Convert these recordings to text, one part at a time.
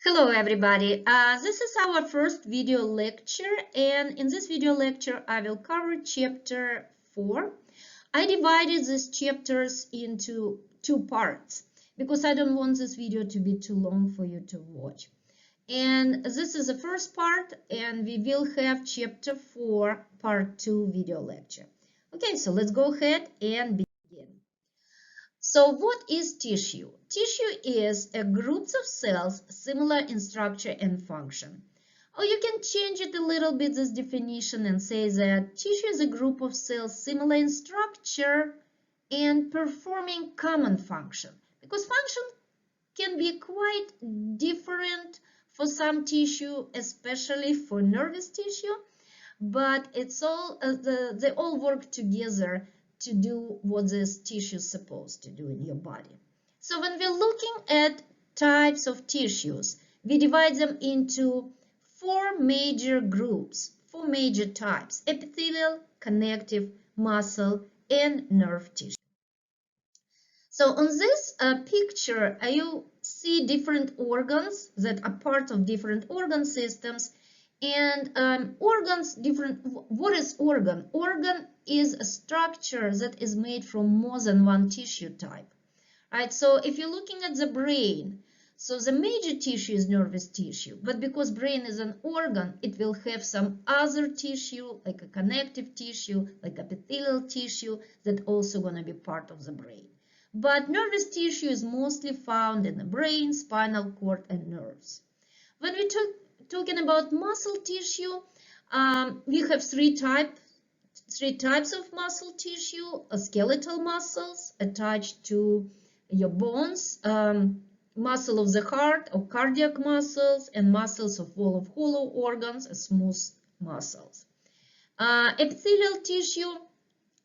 Hello everybody, this is our first video lecture, and in this video lecture I will cover chapter 4. I divided these chapters into two parts because I don't want this video to be too long for you to watch. And this is the first part, and we will have chapter 4 part 2 video lecture. Okay, so let's go ahead and begin. So what is tissue? Tissue is a group of cells similar in structure and function. Or you can change it a little bit, this definition, and say that tissue is a group of cells similar in structure and performing common function. Because function can be quite different for some tissue, especially for nervous tissue, but it's all they all work together to do what this tissue is supposed to do in your body. So when we're looking at types of tissues, we divide them into four major groups, four major types: epithelial, connective, muscle, and nerve tissue. So on this picture, you see different organs that are part of different organ systems. And organs, what is organ? Organ is a structure that is made from more than one tissue type, right? So if you're looking at the brain, so the major tissue is nervous tissue, but because brain is an organ, it will have some other tissue, like a connective tissue, like epithelial tissue, that also going to be part of the brain. But nervous tissue is mostly found in the brain, spinal cord, and nerves. When we talking about muscle tissue, we have three types of muscle tissue: skeletal muscles attached to your bones, muscle of the heart or cardiac muscles, and muscles of wall of hollow organs, smooth muscles. Epithelial tissue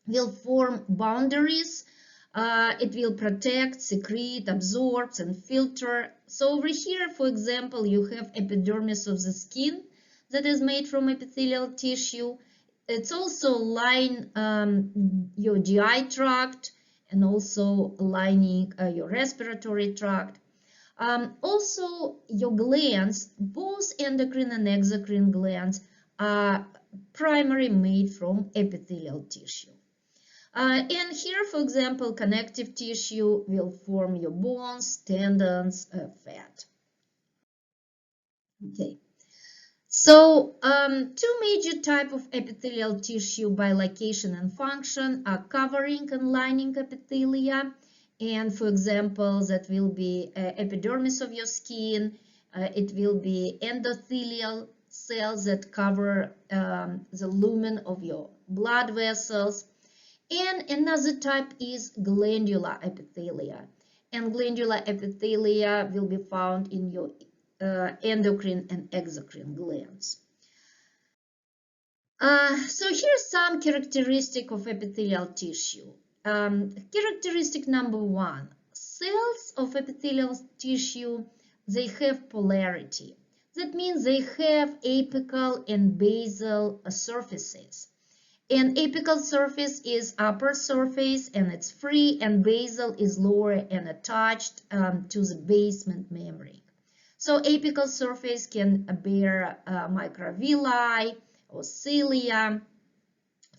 will form boundaries. It will protect, secrete, absorb, and filter. So over here, for example, you have epidermis of the skin that is made from epithelial tissue. It's also line your GI tract and also lining your respiratory tract. Also, your glands, both endocrine and exocrine glands, are primarily made from epithelial tissue. And here, for example, connective tissue will form your bones, tendons, fat. Okay. So, two major types of epithelial tissue by location and function are covering and lining epithelia. And for example, that will be epidermis of your skin. It will be endothelial cells that cover the lumen of your blood vessels. And another type is glandular epithelia. And glandular epithelia will be found in your endocrine and exocrine glands. So here's some characteristic of epithelial tissue. Characteristic number one: cells of epithelial tissue, they have polarity. That means they have apical and basal surfaces. And apical surface is upper surface and it's free, and basal is lower and attached to the basement membrane. So apical surface can bear microvilli or cilia.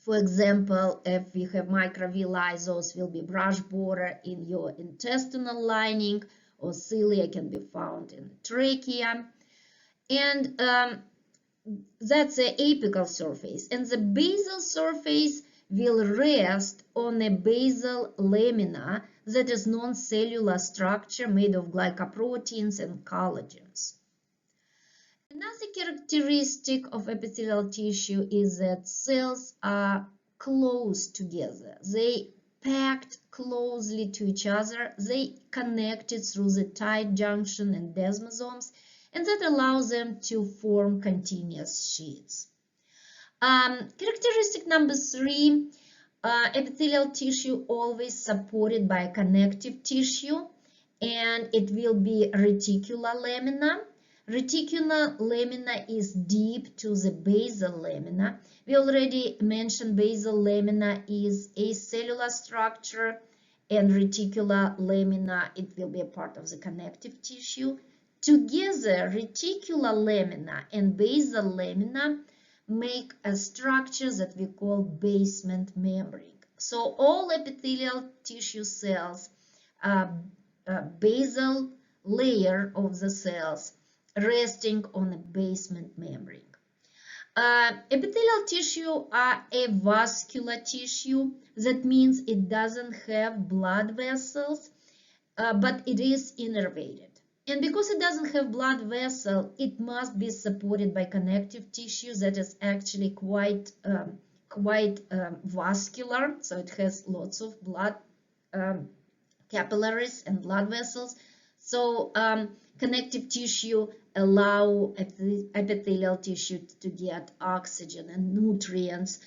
For example, if we have microvilli, those will be brush border in your intestinal lining, or cilia can be found in trachea. And that's the apical surface. And the basal surface will rest on a basal lamina that is non-cellular structure made of glycoproteins and collagens. Another characteristic of epithelial tissue is that cells are close together. They packed closely to each other. They connected through the tight junction and desmosomes, and that allows them to form continuous sheets. Characteristic number three, epithelial tissue always supported by connective tissue, and it will be reticular lamina. Reticular lamina is deep to the basal lamina. We already mentioned basal lamina is a cellular structure, and reticular lamina, it will be a part of the connective tissue. Together, reticular lamina and basal lamina make a structure that we call basement membrane. So all epithelial tissue cells, basal layer of the cells resting on a basement membrane. Epithelial tissue are a vascular tissue. That means it doesn't have blood vessels, but it is innervated. And because it doesn't have blood vessel, it must be supported by connective tissue that is actually quite vascular. So it has lots of blood capillaries and blood vessels. So connective tissue allow epithelial tissue to get oxygen and nutrients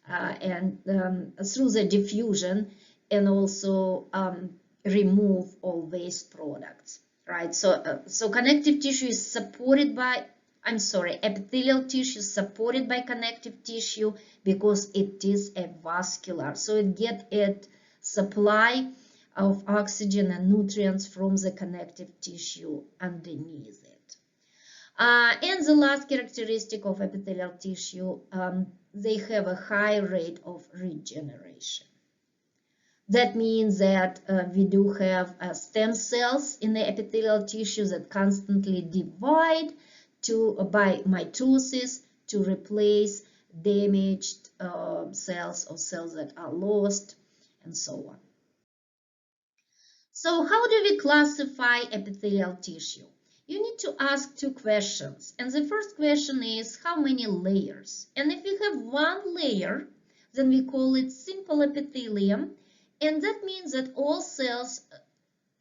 and through the diffusion, and also remove all waste products, right? So connective tissue is supported by, epithelial tissue is supported by connective tissue because it is a vascular. So it gets its supply of oxygen and nutrients from the connective tissue underneath it. And the last characteristic of epithelial tissue, they have a high rate of regeneration. That means that we do have stem cells in the epithelial tissue that constantly divide by mitosis to replace damaged cells or cells that are lost, and so on. So how do we classify epithelial tissue? You need to ask two questions. And the first question is, how many layers? And if we have one layer, then we call it simple epithelium. And that means that all cells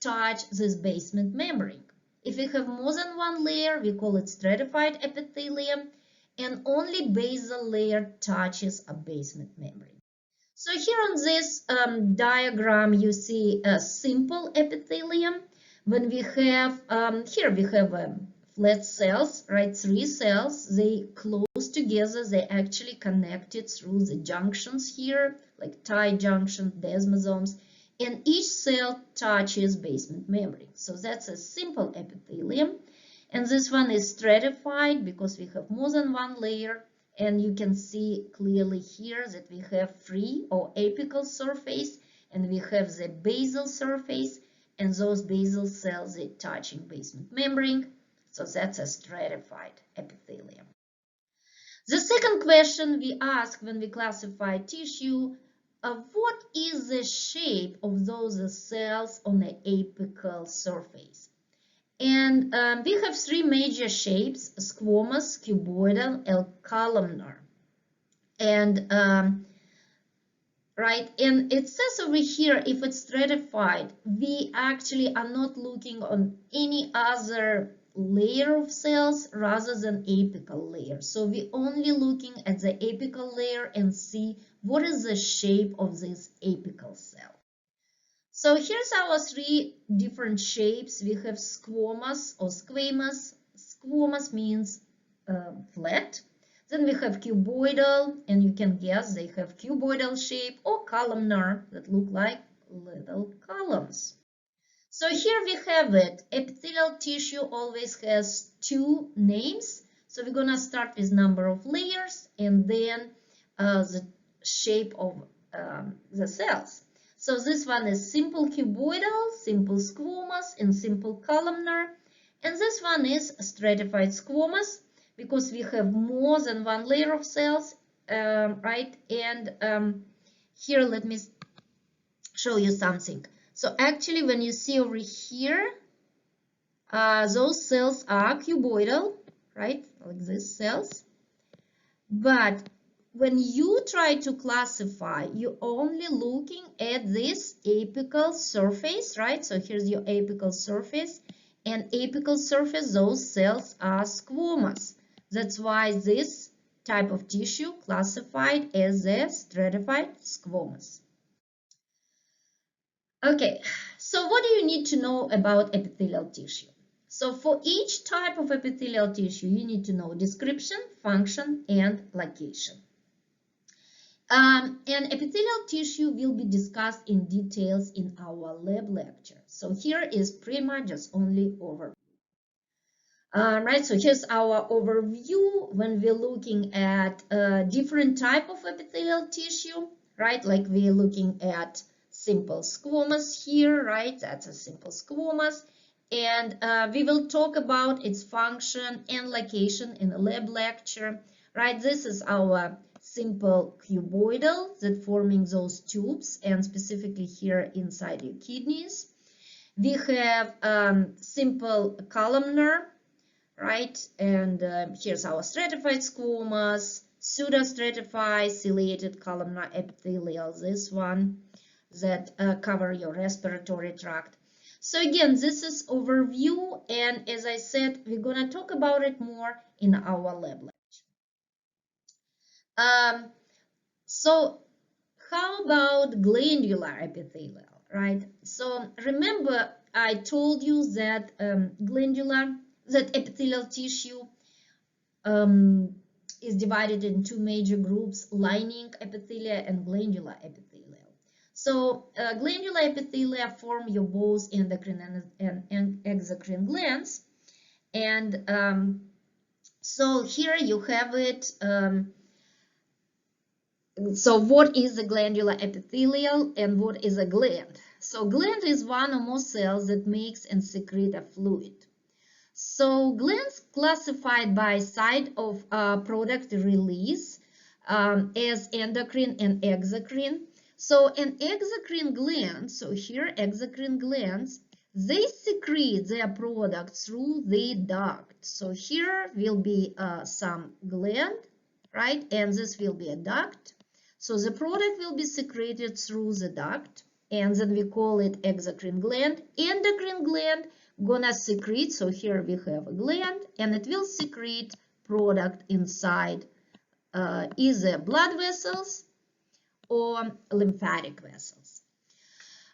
touch this basement membrane. If we have more than one layer, we call it stratified epithelium. And only basal layer touches a basement membrane. So here on this diagram, you see a simple epithelium. When we have, here we have flat cells, right? 3 cells, they close together, they actually connected through the junctions here, like tight junction, desmosomes, and each cell touches basement membrane. So that's a simple epithelium. And this one is stratified because we have more than one layer. And you can see clearly here that we have free or apical surface, and we have the basal surface, and those basal cells, they touching basement membrane. So that's a stratified epithelium. The second question we ask when we classify tissue, what is the shape of those cells on the apical surface? And we have 3 major shapes: squamous, cuboidal, and columnar. And right, and it says over here, if it's stratified, we actually are not looking on any other layer of cells rather than apical layer. So we're only looking at the apical layer and see what is the shape of this apical cell. So here's our 3 different shapes. We have squamous or squamous. Squamous means flat. Then we have cuboidal, and you can guess they have cuboidal shape, or columnar that look like little columns. So here we have it. Epithelial tissue always has 2 names. So we're going to start with number of layers and then the shape of the cells. So this one is simple cuboidal, simple squamous, and simple columnar. And this one is stratified squamous because we have more than one layer of cells, right? And here, let me show you something. So actually, when you see over here, those cells are cuboidal, right? Like these cells. But when you try to classify, you're only looking at this apical surface, right? So here's your apical surface, and apical surface, those cells are squamous. That's why this type of tissue classified as a stratified squamous. Okay, so what do you need to know about epithelial tissue? So for each type of epithelial tissue, you need to know description, function, and location. And epithelial tissue will be discussed in details in our lab lecture. So here is pretty much just only overview. Right, so here's our overview when we're looking at different type of epithelial tissue, right? Like we're looking at simple squamous here, right? That's a simple squamous. And we will talk about its function and location in a lab lecture, right? This is our simple cuboidal that forming those tubes, and specifically here inside your kidneys. We have simple columnar, right? And here's our stratified squamous, pseudostratified, ciliated columnar epithelial, this one that cover your respiratory tract. So again, this is overview, and as I said, we're gonna talk about it more in our lab lecture. So how about glandular epithelial, right? So remember I told you that that epithelial tissue is divided in two major groups, lining epithelia and glandular epithelial. So glandular epithelia form your both endocrine and exocrine glands. And so here you have it. So what is a glandular epithelial and what is a gland? So gland is one or more cells that makes and secrete a fluid. So glands classified by site of product release as endocrine and exocrine. So an exocrine gland, so here exocrine glands, they secrete their product through the duct. So here will be some gland, right? And this will be a duct. So the product will be secreted through the duct, and then we call it exocrine gland. Endocrine gland gonna secrete, so here we have a gland, and it will secrete product inside either blood vessels or lymphatic vessels.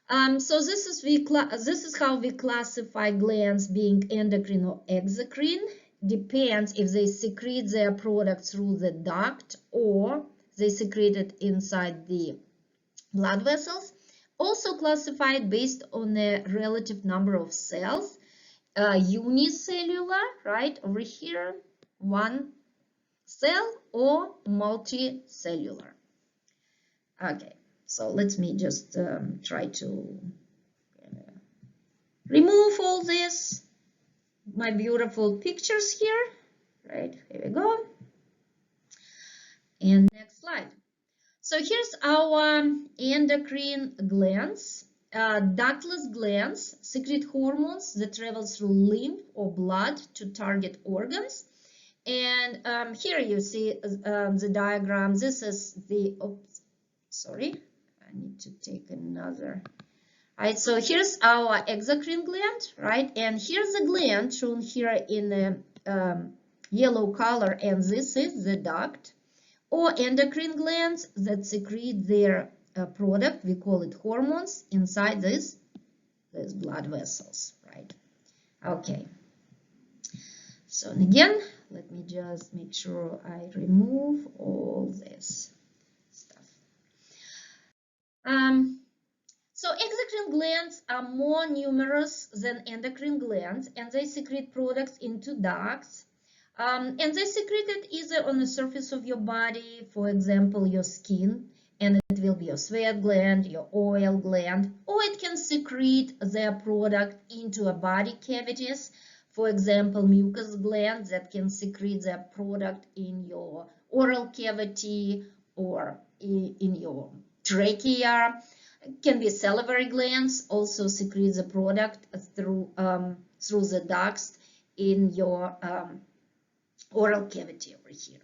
So this is how we classify glands being endocrine or exocrine. Depends if they secrete their product through the duct or they secrete it inside the blood vessels. Also classified based on the relative number of cells, unicellular, right, over here, one cell, or multicellular. Okay, so let me just try to remove all this, my beautiful pictures here, right, here we go. And next slide. So here's our endocrine glands. Ductless glands secrete hormones that travel through lymph or blood to target organs. And here you see the diagram. This is the, oops, sorry, I need to take another. Right, so here's our exocrine gland, right? And here's the gland shown here in the yellow color, and this is the duct. Or endocrine glands that secrete their product, we call it hormones, inside these blood vessels, right? Okay. So again, let me just make sure I remove all this stuff. So exocrine glands are more numerous than endocrine glands, and they secrete products into ducts. And they secrete it either on the surface of your body, for example, your skin, and it will be your sweat gland, your oil gland, or it can secrete their product into a body cavities, for example, mucous glands that can secrete their product in your oral cavity or in your trachea. It can be salivary glands, also secrete the product through the ducts in your oral cavity over here.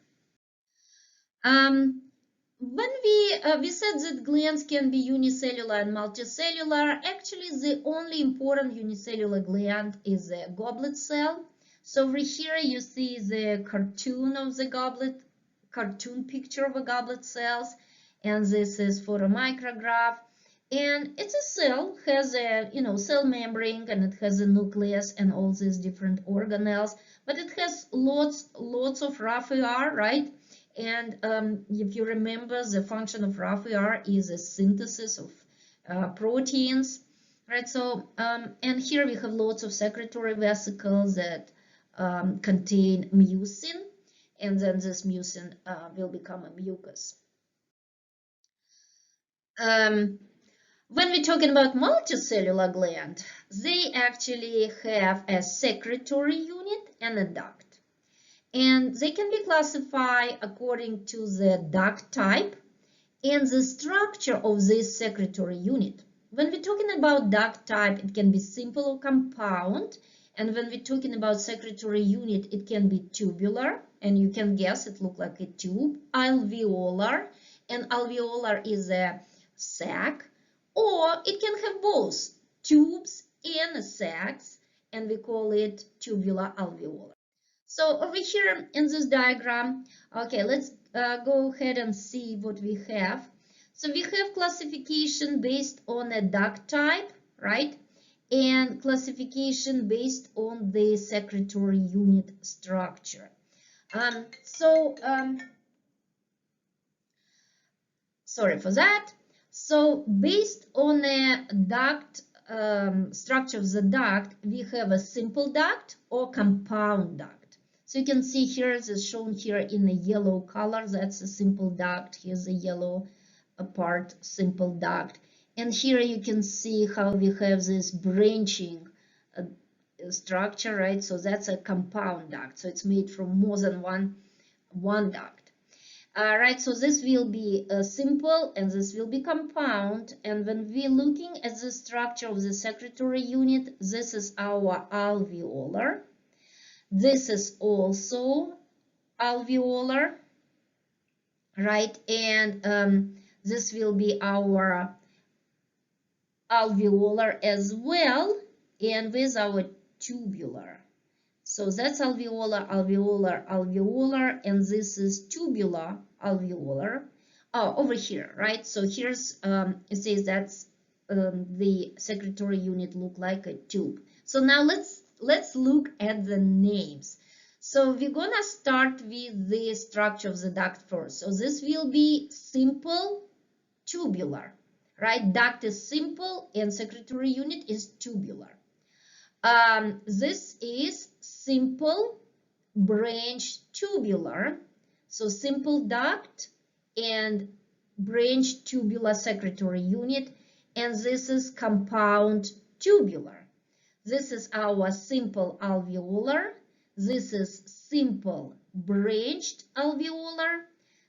When we said that glands can be unicellular and multicellular, actually the only important unicellular gland is the goblet cell. So over here you see the cartoon of the goblet, cartoon picture of a goblet cells, and this is photomicrograph. And it's a cell, has a cell membrane, and it has a nucleus and all these different organelles, but it has lots of rough ER, right? And if you remember, the function of rough ER is a synthesis of proteins, right? So and here we have lots of secretory vesicles that contain mucin, and then this mucin will become a mucus. When we're talking about multicellular gland, they actually have a secretory unit and a duct. And they can be classified according to the duct type and the structure of this secretory unit. When we're talking about duct type, it can be simple or compound. And when we're talking about secretory unit, it can be tubular. And you can guess it looks like a tube. Alveolar. And alveolar is a sac. Or it can have both tubes and sacs. And we call it tubular alveolar. So over here in this diagram, okay, let's go ahead and see what we have. So we have classification based on a duct type, right? And classification based on the secretory unit structure. Sorry for that. So based on a duct structure of the duct, we have a simple duct or compound duct. So you can see here, this is shown here in the yellow color, that's a simple duct. Here's a yellow part, simple duct. And here you can see how we have this branching structure, right? So that's a compound duct. So it's made from more than one duct. Right, so this will be simple and this will be compound. And when we're looking at the structure of the secretory unit, this is our alveolar. This is also alveolar, right? And this will be our alveolar as well, and with our tubular. So that's alveolar, alveolar, alveolar, and this is tubular alveolar. Oh, over here, right? So here's, it says that's the secretory unit look like a tube. So now let's look at the names. So we're gonna start with the structure of the duct first. So this will be simple tubular, right? Duct is simple and secretory unit is tubular. This is simple branch tubular. So simple duct and branch tubular secretory unit. And this is compound tubular. This is our simple alveolar. This is simple branched alveolar.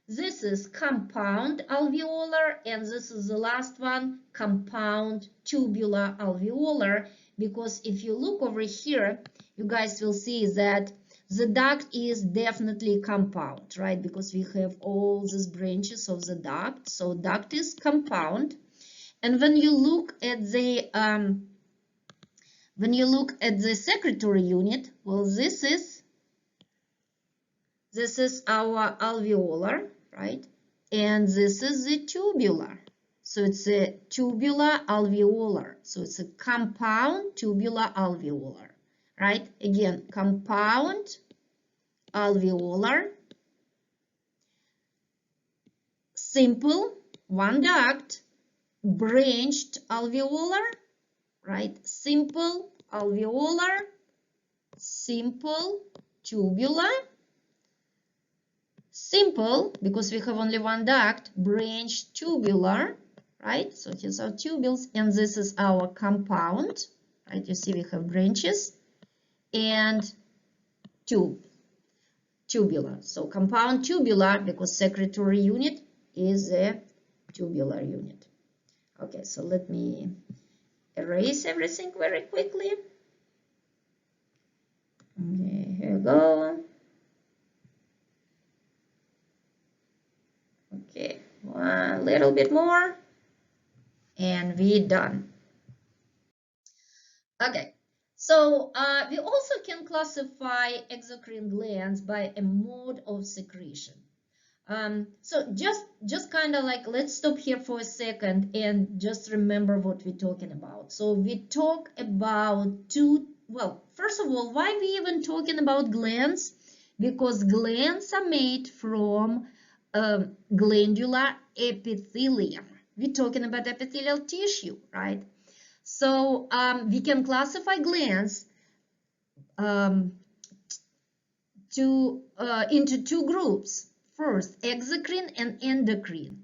This is compound alveolar. And this is the last one, compound tubular alveolar. Because if you look over here, you guys will see that the duct is definitely compound, right? Because we have all these branches of the duct. So duct is compound. And when you look at the secretory unit, well, this is our alveolar, right? And this is the tubular. So it's a tubular alveolar. So it's a compound tubular alveolar, right? Again, compound alveolar, simple, one duct, branched alveolar, right? Simple alveolar, simple tubular, simple, because we have only one duct, branched tubular, right? So here's our tubules, and this is our compound, right? You see we have branches and tubular. So compound tubular, because secretory unit is a tubular unit. Okay, so let me erase everything very quickly. Okay, here we go. Okay, one little bit more. And we're done. Okay, so we also can classify exocrine glands by a mode of secretion. So just kind of like, let's stop here for a second and just remember what we're talking about. So we talk about first of all, why we even talking about glands? Because glands are made from glandular epithelium. We're talking about epithelial tissue, right? So we can classify glands into two groups. First, exocrine and endocrine.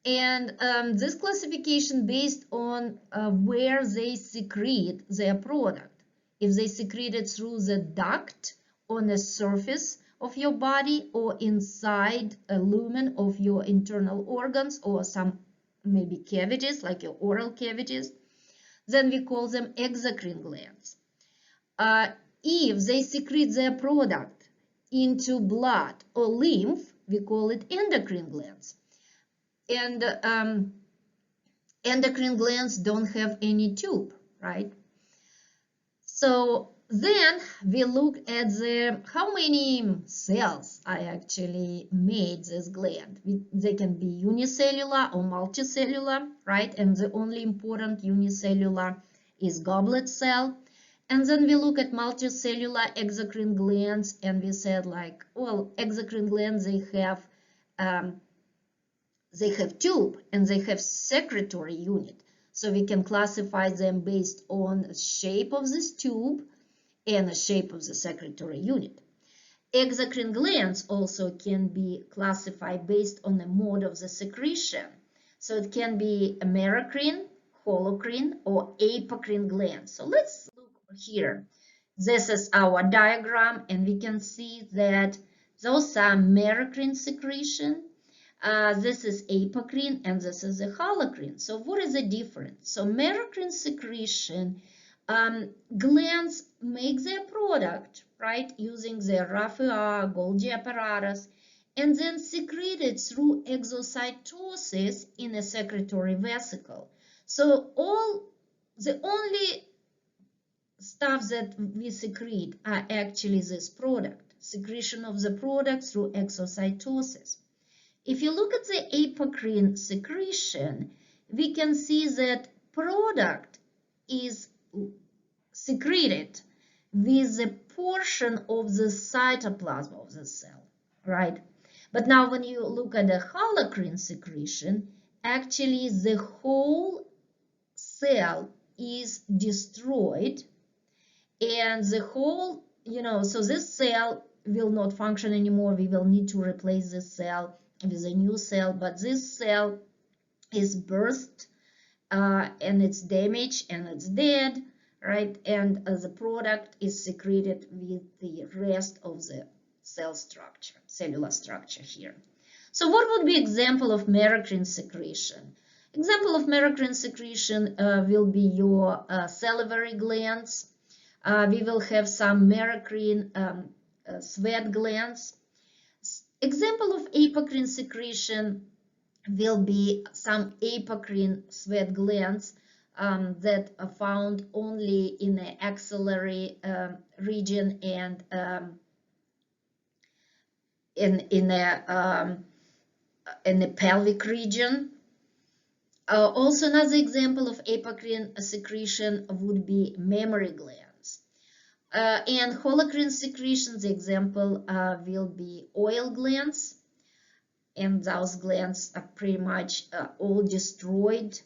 And this classification based on where they secrete their product. If they secrete it through the duct on the surface of your body or inside a lumen of your internal organs or some maybe cavities like your oral cavities, then we call them exocrine glands. If they secrete their product into blood or lymph, we call it endocrine glands. And endocrine glands don't have any tube, right? So then we look at how many cells I actually made this gland. They can be unicellular or multicellular, right? And the only important unicellular is goblet cell. And then we look at multicellular exocrine glands, and we said like, well, exocrine glands, they have tube and they have secretory unit. So we can classify them based on the shape of this tube and the shape of the secretory unit. Exocrine glands also can be classified based on the mode of the secretion. So it can be a merocrine, holocrine, or apocrine glands. So let's look here. This is our diagram, and we can see that those are merocrine secretion. This is apocrine and this is a holocrine. So what is the difference? So merocrine secretion, glands make their product, right, using their Raphael Golgi apparatus, and then secrete it through exocytosis in a secretory vesicle. So the only stuff that we secrete are actually this product, secretion of the product through exocytosis. If you look at the apocrine secretion, we can see that product is secreted with a portion of the cytoplasm of the cell, right? But now when you look at the holocrine secretion, actually the whole cell is destroyed, and the whole, so this cell will not function anymore. We will need to replace this cell with a new cell, but this cell is burst and it's damaged and it's dead, right? And the product is secreted with the rest of the cell structure, cellular structure here. So what would be example of merocrine secretion? Example of merocrine secretion will be your salivary glands. We will have some merocrine sweat glands. Example of apocrine secretion will be some apocrine sweat glands that are found only in the axillary region and in the pelvic region. Also, another example of apocrine secretion would be mammary glands. And holocrine secretion, the example will be oil glands, and those glands are pretty much all destroyed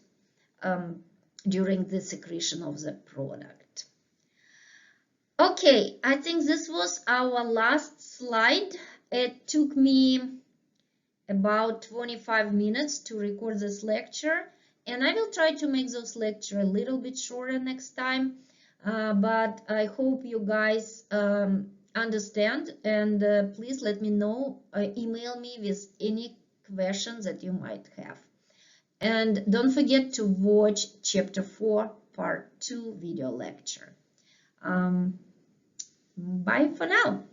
during the secretion of the product. Okay, I think this was our last slide. It took me about 25 minutes to record this lecture, and I will try to make this lecture a little bit shorter next time. But I hope you guys understand, and please let me know, email me with any questions that you might have. And don't forget to watch Chapter 4, Part 2 video lecture. Bye for now.